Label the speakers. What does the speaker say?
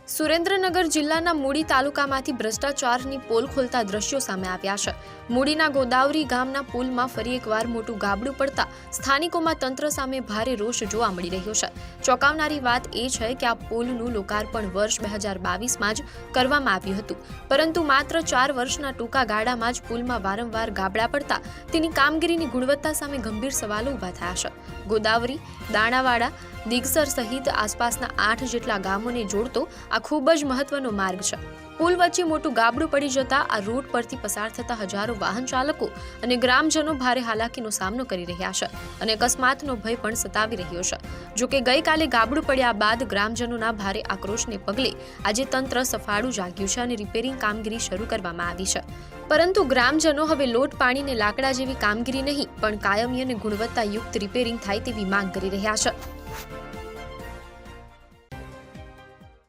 Speaker 1: સુરેન્દ્રનગર જિલ્લાના મૂડી તાલુકામાંથી ભ્રષ્ટાચારની પોલ ખોલતા દ્રશ્યો સામે આવ્યા છે। મૂડીના ગોદાવરી ગામના પુલમાં ફરી એકવાર મોટું ગાબડું પડતા સ્થાનિકોમાં તંત્ર સામે ભારે રોષ જોવા મળી રહ્યો છે। ચોંકાવનારી વાત એ છે કે આ પુલનું લોકાર્પણ વર્ષ 2022માં જ કરવામાં આવ્યું હતું, પરંતુ માત્ર 4 વર્ષના ટૂંકા ગાળામાં જ પુલમાં વારંવાર ગાબડા પડતા તેની કામગીરીની ગુણવત્તા સામે ગંભીર સવાલો ઊભા થયા છે। ગોદાવરી, દાણાવાડા, દિગસર સહિત આસપાસના 8 જેટલા ગામોને જોડતો આ ખૂબ જ મહત્વનો માર્ગ છે। પુલ વચ્ચે મોટું ગાબડું પડી જતા આ રૂટ પરથી પસાર થતા હજારો વાહન ચાલકો અને ગ્રામજનો ભારે હાલાકીનો સામનો કરી રહ્યા છે અને અકસ્માતનો ભય પણ સતાવી રહ્યો છે। જો કે ગઈકાલે ગાબડું પડ્યા બાદ ગ્રામજનોના ભારે આક્રોશને પગલે આજે તંત્ર સફાળું જાગ્યું છે અને રિપેરિંગ કામગીરી શરૂ કરવામાં આવી છે, પરંતુ ગ્રામજનો હવે લોટ પાણીને લાકડા જેવી કામગીરી નહીં પણ કાયમી અને ગુણવત્તાયુક્ત રિપેરિંગ થાય તેવી માંગ કરી રહ્યા છે।